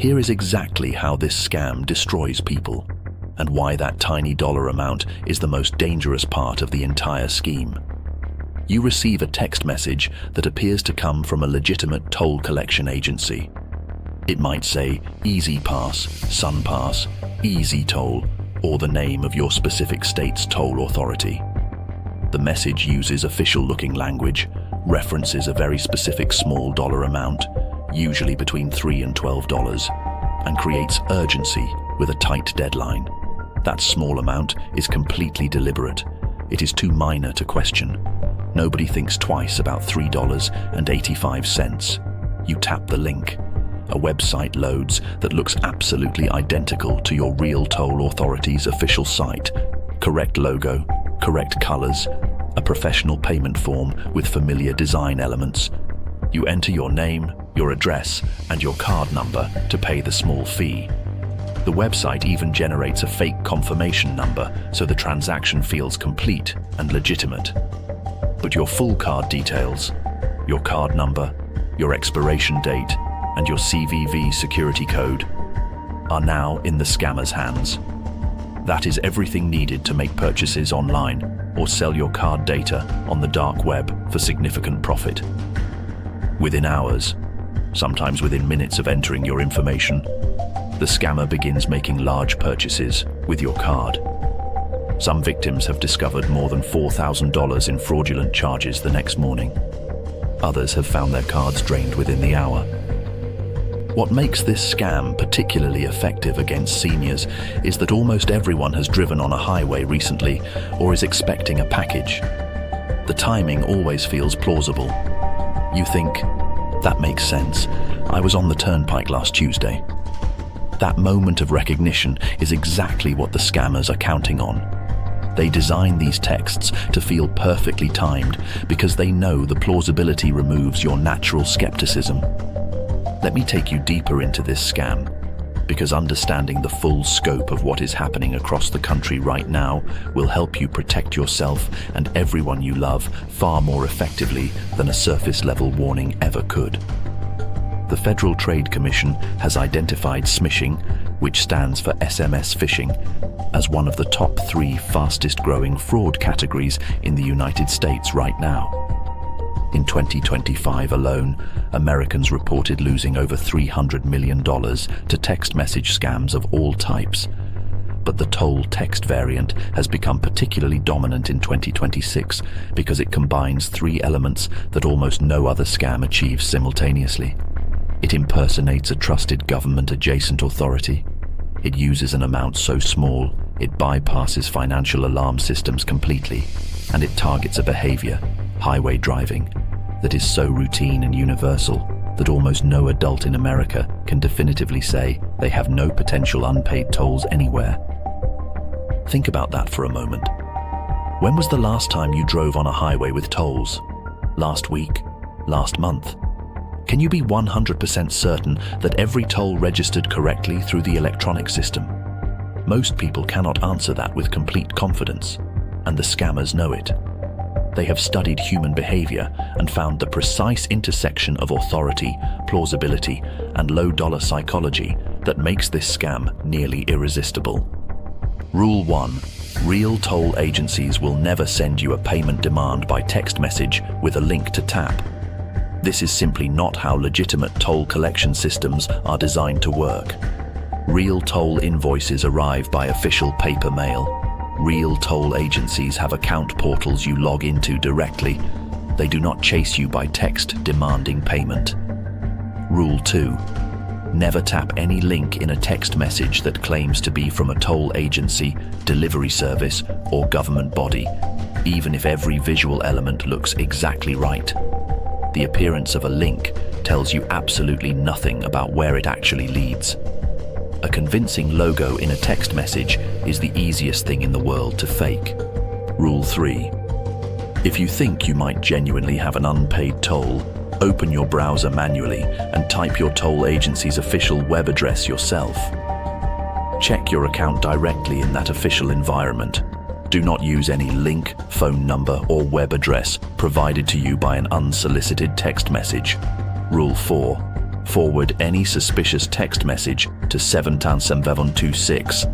Here is exactly how this scam destroys people, and why that tiny dollar amount is the most dangerous part of the entire scheme. You receive a text message that appears to come from a legitimate toll collection agency. It might say EZPass, SunPass, EasyToll, or the name of your specific state's toll authority. The message uses official-looking language, references a very specific small dollar amount, usually between $3 and $12, and creates urgency with a tight deadline. That small amount is completely deliberate. It is too minor to question. Nobody thinks twice about $3.85. You tap the link. A website loads that looks absolutely identical to your real toll authority's official site. Correct logo, correct colors, a professional payment form with familiar design elements. You enter your name, your address, and your card number to pay the small fee. The website even generates a fake confirmation number so the transaction feels complete and legitimate. But your full card details, your card number, your expiration date, and your CVV security code are now in the scammer's hands. That is everything needed to make purchases online or sell your card data on the dark web for significant profit. Within hours, sometimes within minutes of entering your information, the scammer begins making large purchases with your card. Some victims have discovered more than $4,000 in fraudulent charges the next morning. Others have found their cards drained within the hour. What makes this scam particularly effective against seniors is that almost everyone has driven on a highway recently or is expecting a package. The timing always feels plausible. You think, that makes sense. I was on the turnpike last Tuesday. That moment of recognition is exactly what the scammers are counting on. They design these texts to feel perfectly timed because they know the plausibility removes your natural skepticism. Let me take you deeper into this scam, because understanding the full scope of what is happening across the country right now will help you protect yourself and everyone you love far more effectively than a surface-level warning ever could. The Federal Trade Commission has identified smishing, which stands for SMS phishing, as one of the top 3 fastest-growing fraud categories in the United States right now. In 2025 alone, Americans reported losing over $300 million to text message scams of all types. But the toll text variant has become particularly dominant in 2026 because it combines 3 elements that almost no other scam achieves simultaneously. It impersonates a trusted government-adjacent authority. It uses an amount so small, it bypasses financial alarm systems completely, and it targets a behavior, highway driving, that is so routine and universal that almost no adult in America can definitively say they have no potential unpaid tolls anywhere. Think about that for a moment. When was the last time you drove on a highway with tolls? Last week? Last month? Can you be 100% certain that every toll registered correctly through the electronic system? Most people cannot answer that with complete confidence, and the scammers know it. They have studied human behavior and found the precise intersection of authority, plausibility, and low-dollar psychology that makes this scam nearly irresistible. Rule 1. Real toll agencies will never send you a payment demand by text message with a link to tap. This is simply not how legitimate toll collection systems are designed to work. Real toll invoices arrive by official paper mail. Real toll agencies have account portals you log into directly. They do not chase you by text demanding payment. Rule 2. Never tap any link in a text message that claims to be from a toll agency, delivery service, or government body, even if every visual element looks exactly right. The appearance of a link tells you absolutely nothing about where it actually leads. A convincing logo in a text message is the easiest thing in the world to fake. Rule 3. If you think you might genuinely have an unpaid toll, open your browser manually and type your toll agency's official web address yourself. Check your account directly in that official environment. Do not use any link, phone number, or web address provided to you by an unsolicited text message. Rule 4. Forward any suspicious text message to 77726.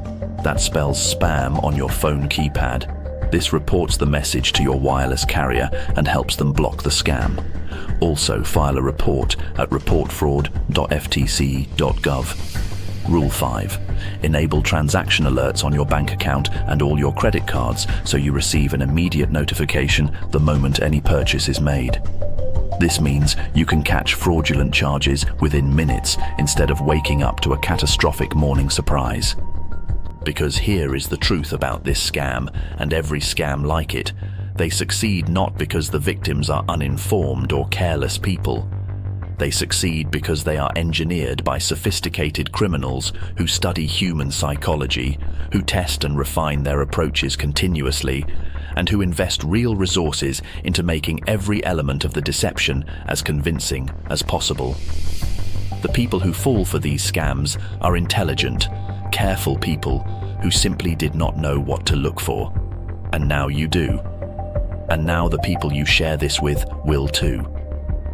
That spells spam on your phone keypad. This reports the message to your wireless carrier and helps them block the scam. Also, file a report at reportfraud.ftc.gov. Rule 5. Enable transaction alerts on your bank account and all your credit cards so you receive an immediate notification the moment any purchase is made. This means you can catch fraudulent charges within minutes instead of waking up to a catastrophic morning surprise. Because here is the truth about this scam and every scam like it. They succeed not because the victims are uninformed or careless people. They succeed because they are engineered by sophisticated criminals who study human psychology, who test and refine their approaches continuously, and who invest real resources into making every element of the deception as convincing as possible. The people who fall for these scams are intelligent, careful people who simply did not know what to look for. And now you do. And now the people you share this with will too.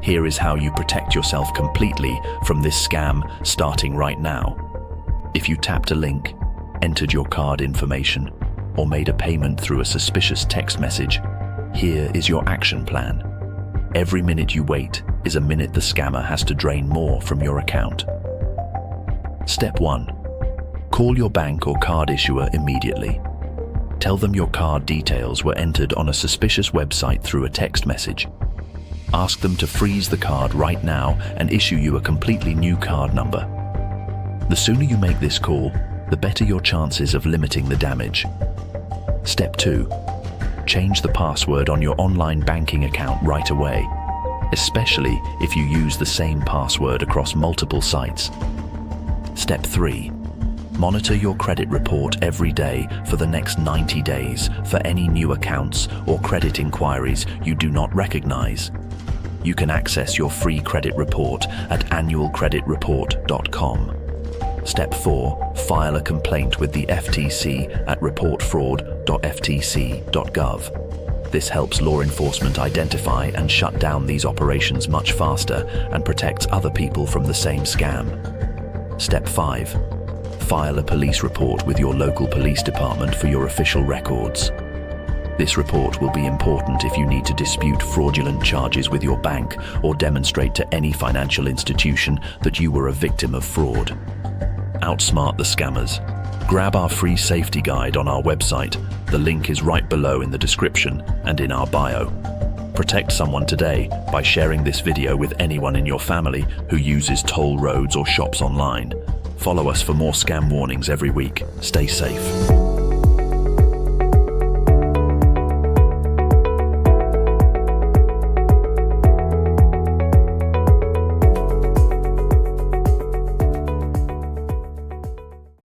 Here is how you protect yourself completely from this scam starting right now. If you tapped a link, entered your card information, or made a payment through a suspicious text message, here is your action plan. Every minute you wait is a minute the scammer has to drain more from your account. Step 1. Call your bank or card issuer immediately. Tell them your card details were entered on a suspicious website through a text message. Ask them to freeze the card right now and issue you a completely new card number. The sooner you make this call, the better your chances of limiting the damage. Step 2. Change the password on your online banking account right away, especially if you use the same password across multiple sites. Step 3. Monitor your credit report every day for the next 90 days for any new accounts or credit inquiries you do not recognize. You can access your free credit report at annualcreditreport.com. Step 4. File a complaint with the FTC at reportfraud.ftc.gov. This helps law enforcement identify and shut down these operations much faster and protects other people from the same scam. Step 5. File a police report with your local police department for your official records. This report will be important if you need to dispute fraudulent charges with your bank or demonstrate to any financial institution that you were a victim of fraud. Outsmart the scammers. Grab our free safety guide on our website. The link is right below in the description and in our bio. Protect someone today by sharing this video with anyone in your family who uses toll roads or shops online. Follow us for more scam warnings every week. Stay safe.